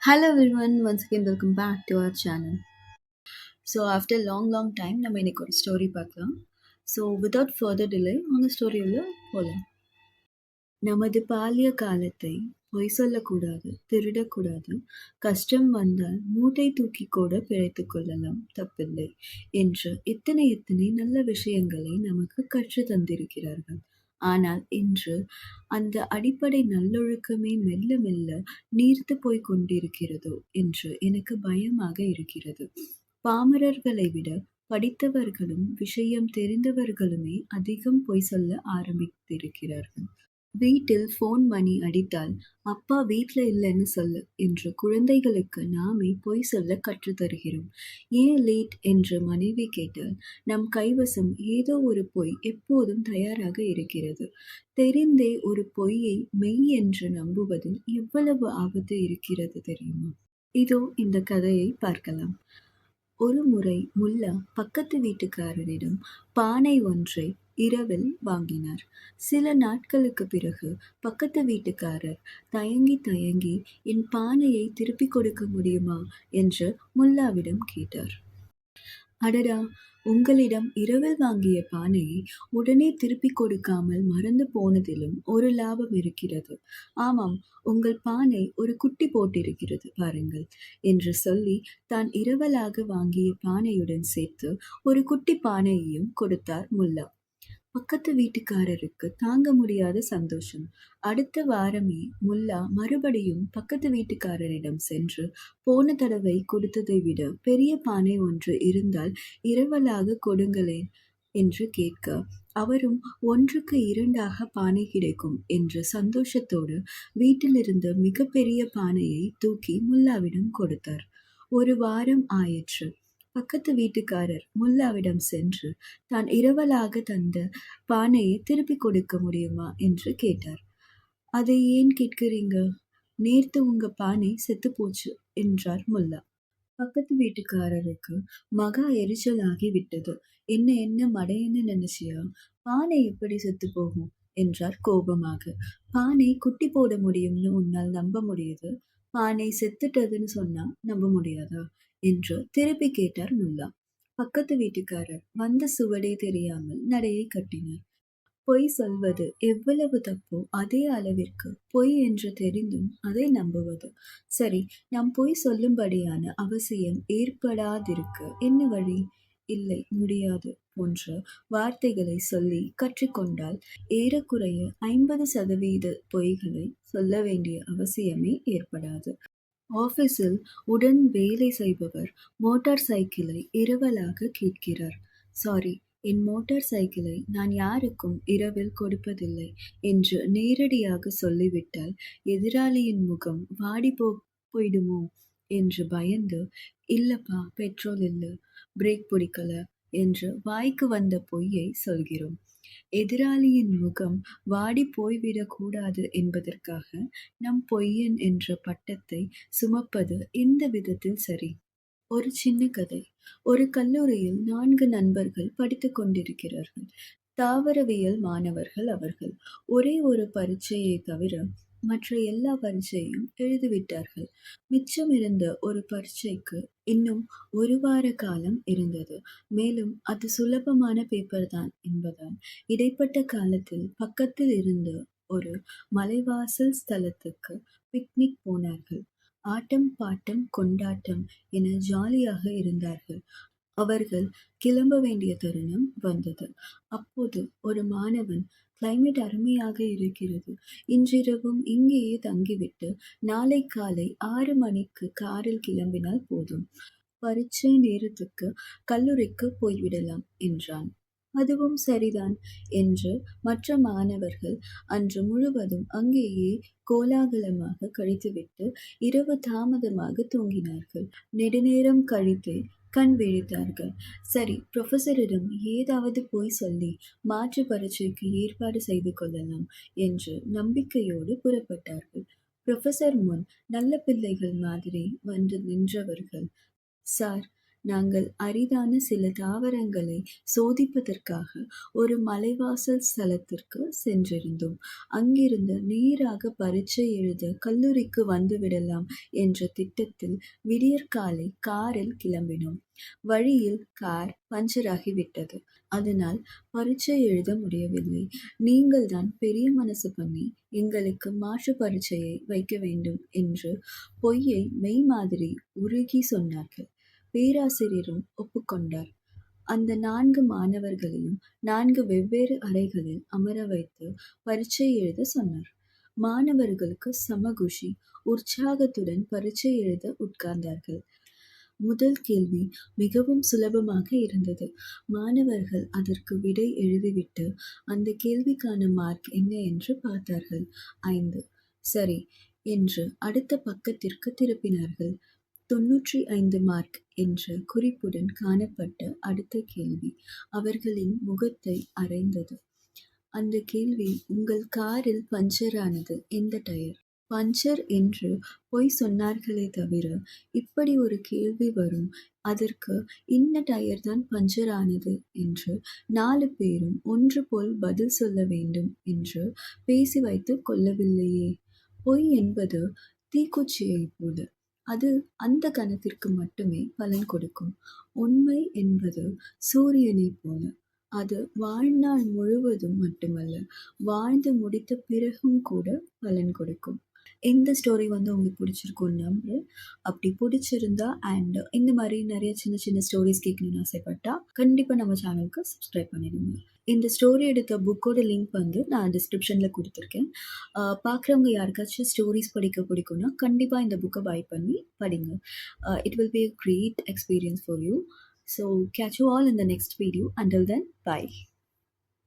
Hello everyone, once again welcome back to our channel. So after long time நம்ம இன்னைக்கு ஒரு story பார்க்கலாம். So without further delay அந்த story உள்ள போகலாம். நமது பால்ய காலத்தை பொய் சொல்லக்கூடாது, திருடக்கூடாது, கஷ்டம் வந்தால் மூட்டை தூக்கி கூட பிழைத்துக் கொள்ளலாம், தப்பில்லை என்று எத்தனை நல்ல விஷயங்களை நமக்கு கற்றுத் தந்திருக்கிறார்கள். ஆனால் இன்று அந்த அடிப்படை நல்லொழுக்கமே மெல்ல மெல்ல நீர்த்துப் போய்க் கொண்டிருக்கிறதோ என்று எனக்கு பயமாக இருக்கிறது. பாமரர்களை விட படித்தவர்களும் விஷயம் தெரிந்தவர்களுமே அதிகம் பொய் சொல்ல ஆரம்பித்திருக்கிறார்கள். வீட்டில் போன் மணி அடித்தால், அப்பா வீட்ல இல்லைன்னு சொல்லு என்று குழந்தைகளுக்கு நாமே பொய் சொல்ல கற்றுத் தருகிறோம். ஏன் லேட் என்று மனைவி கேட்டால், நம் கைவசம் ஏதோ ஒரு பொய் எப்போதும் தயாராக இருக்கிறது. தெரிந்தே ஒரு பொய்யை மெய் என்று நம்புவதில் எவ்வளவு ஆபத்து இருக்கிறது தெரியுமா? இதோ இந்த கதையை பார்க்கலாம். ஒரு முறை முல்லா பக்கத்து வீட்டுக்காரரிடம் பானை ஒன்றை இரவில் வாங்கினார். சில நாட்களுக்குப் பிறகு பக்கத்து வீட்டுக்காரர் தயங்கி தயங்கி என் பானையை திருப்பிக் கொடுக்க முடியுமா என்று முல்லாவிடம் கேட்டார். அடடா, உங்களிடம் இரவில் வாங்கிய பானையை உடனே திருப்பிக் கொடுக்காமல் மறந்து போனதிலும் ஒரு லாபம் இருக்கிறது. ஆமாம், உங்கள் பானை ஒரு குட்டி போட்டிருக்கிறது பாருங்கள் என்று சொல்லி தான் இரவலாக வாங்கிய பானையுடன் சேர்த்து ஒரு குட்டி பானையையும் கொடுத்தார் முல்லா. பக்கத்து வீட்டுக்காரருக்கு தாங்க முடியாத சந்தோஷம். அடுத்த வாரமே முல்லா மறுபடியும் பக்கத்து வீட்டுக்காரரிடம் சென்று, போன தடவை கொடுத்ததை விட பெரிய பானை ஒன்று இருந்தால் இரவலாக கொடுங்களேன் என்று கேட்க, அவரும் ஒன்றுக்கு இரண்டாக பானை கிடைக்கும் என்ற சந்தோஷத்தோடு வீட்டிலிருந்த மிகப்பெரிய பானையை தூக்கி முல்லாவிடம் கொடுத்தார். ஒரு வாரம் ஆயிற்று. பக்கத்து வீட்டுக்காரர் முல்லாவிடம் சென்று தான் இரவலாக தந்த பானையை திருப்பிக் கொடுக்க முடியுமா என்று கேட்டார். அதை ஏன் கேட்கிறீங்க? நேத்து உங்க பானை செத்து போச்சு என்றார் முல்லா. பக்கத்து வீட்டுக்காரருக்கு மகா எரிச்சலாகி விட்டது. என்ன என்ன மடையன்னு நினைச்சியா? பானை எப்படி செத்து போகும் என்றார் கோபமாக. பானை குட்டி போட முடியும்னு உன்னால் நம்ப முடியுது, பானை செத்துட்டதுன்னு சொன்னா நம்ப முடியாதா என்று திருப்பி கேட்டார் முல்லா. பக்கத்து வீட்டுக்காரர் வந்த சுவடே தெரியாமல் நடையை கட்டினார். பொய் சொல்வது எவ்வளவு தப்போ அதே அளவிற்கு பொய் என்று தெரிந்தும் அதை நம்புவது. சரி, நாம் பொய் சொல்லும்படியான அவசியம் ஏற்படாதிருக்க என்ன வழி? இல்லை, முடியாது போன்ற வார்த்தைகளை சொல்லி கற்றுக்கொண்டால் ஏறக்குறைய 50% பொய்களை சொல்ல வேண்டிய அவசியமே ஏற்படாது. ஆபீஸில் உடன் வேலை செய்பவர் மோட்டார் சைக்கிளை இரவலாக கேட்கிறார். சாரி, என் மோட்டார் சைக்கிளை நான் யாருக்கும் இரவில் கொடுப்பதில்லை என்று நேரடியாக சொல்லிவிட்டால் எதிராளியின் முகம் வாடி போயிடுமோ என்று பயந்து, இல்லப்பா பெட்ரோல் இல்லை, பிரேக் பிடிக்கல என்று வாய்க்கு வந்த பொய்யை சொல்கிறோம். எதிராளியின் முகம் வாடி போய்விடக் கூடாது என்பதற்காக நம் பொய்யன் என்ற பட்டத்தை சுமப்பது எந்த விதத்தில் சரி? ஒரு சின்ன கதை. ஒரு கல்லூரியில் 4 நண்பர்கள் படித்துக் கொண்டிருக்கிறார்கள். தாவரவியல் மாணவர்கள் அவர்கள். ஒரே ஒரு பரீட்சையை தவிர மற்ற எல்லா பரீட்சையும் எழுதிவிட்டார்கள். மிச்சம் இருந்த ஒரு பரீட்சைக்கு இன்னும் ஒரு வார காலம் இருந்தது. மேலும் அது சுலபமான பேப்பர் தான் என்பதால் இடைப்பட்ட காலத்தில் பக்கத்தில் இருந்த ஒரு மலைவாசல் ஸ்தலத்துக்கு பிக்னிக் போனார்கள். ஆட்டம் பாட்டம் கொண்டாட்டம் என ஜாலியாக இருந்தார்கள். அவர்கள் கிளம்ப வேண்டிய தருணம் வந்தது. அப்போது ஒரு மாணவன், கிளைமேட் அருமையாக இருக்கிறது, இன்றிரவும் இங்கேயே தங்கிவிட்டு நாளை காலை 6 மணிக்கு காரில் கிளம்பினால் போதும், பரீட்சை நேரத்துக்கு கல்லூரிக்கு போய்விடலாம் என்றான். அதுவும் சரிதான் என்று மற்ற மாணவர்கள் அன்று முழுவதும் அங்கேயே கோலாகலமாக கழித்துவிட்டு இரவு தாமதமாக தூங்கினார்கள். நெடுநேரம் கழித்தே கண் விழித்தார்கள். சரி, புரொஃபஸரிடம் ஏதாவது போய் சொல்லி மாற்று பரீட்சைக்கு ஏற்பாடு செய்து கொள்ளலாம் என்று நம்பிக்கையோடு புறப்பட்டார்கள். புரொஃபஸர் முன் நல்ல பிள்ளைகள் மாதிரி வந்து நின்றவர்கள், சார், நாங்கள் அரிதான சில தாவரங்களை சோதிப்பதற்காக ஒரு மலைவாசல் ஸ்தலத்திற்கு சென்றிருந்தோம். அங்கிருந்து நேராக பரீட்சை எழுத கல்லூரிக்கு வந்துவிடலாம் என்ற திட்டத்தில் விடியற்காலை காரில் கிளம்பினோம். வழியில் கார் பஞ்சராகிவிட்டது. அதனால் பரீட்சை எழுத முடியவில்லை. நீங்கள்தான் பெரிய மனசு பண்ணி எங்களுக்கு மாற்று பரீட்சையை வைக்க வேண்டும் என்று பொய்யை மெய் மாதிரி உருகி சொன்னார்கள். பேராசிரியரும் ஒப்புக்கொண்டார். அந்த 4 மாணவர்களையும் 4 வெவ்வேறு அறைகளில் அமர வைத்து பரீட்சை எழுத சொன்னார். மாணவர்களுக்கு செம குஷி. உற்சாகத்துடன் பரீட்சை எழுத உட்கார்ந்தார்கள். முதல் கேள்வி மிகவும் சுலபமாக இருந்தது. மாணவர்கள் அதற்கு விடை எழுதிவிட்டு அந்த கேள்விக்கான மார்க் என்ன என்று பார்த்தார்கள். 5. சரி என்று அடுத்த பக்கத்திற்கு திருப்பினார்கள். 95 மார்க் என்ற குறிப்புடன் காணப்பட்ட அடுத்த கேள்வி அவர்களின் முகத்தை அறைந்தது. அந்த கேள்வி, உங்கள் காரில் பஞ்சரானது எந்த டயர்? பஞ்சர் என்று பொய் சொன்னார்களே தவிர, இப்படி ஒரு கேள்வி வரும், அதற்கு இந்த டயர் தான் பஞ்சர் ஆனது என்று 4 பேரும் ஒன்று போல் பதில் சொல்ல வேண்டும் என்று பேசி வைத்துக் கொள்ளவில்லையே. பொய் என்பது தீக்குச்சியைப் போல. அது அந்த கணத்திற்கு மட்டுமே பலன் கொடுக்கும். உண்மை என்பது சூரியனைப் போல. அது வாழ்நாள் முழுவதும் மட்டுமல்ல, வாழ்ந்து முடித்த பிறகும் கூட பலன் கொடுக்கும். இந்த ஸ்டோரி உங்களுக்கு பிடிச்சிருக்கும்னு நம்புறேன். அப்படி பிடிச்சிருந்தா அண்ட் இந்த மாதிரி நிறைய சின்ன சின்ன ஸ்டோரிஸ் கேட்கணும்னு ஆசைப்பட்டா கண்டிப்பாக நம்ம சேனலுக்கு சப்ஸ்கிரைப் பண்ணிடுங்க. இந்த ஸ்டோரி எடுத்த புக்கோட லிங்க் நான் டிஸ்கிரிப்ஷனில் கொடுத்துருக்கேன். பார்க்குறவங்க யாருக்காச்சும் ஸ்டோரிஸ் படிக்க பிடிக்கும்னா கண்டிப்பாக இந்த புக்கை பை பண்ணி படிங்க. It will be a great experience for you. So catch you all in the next video. Until then, bye.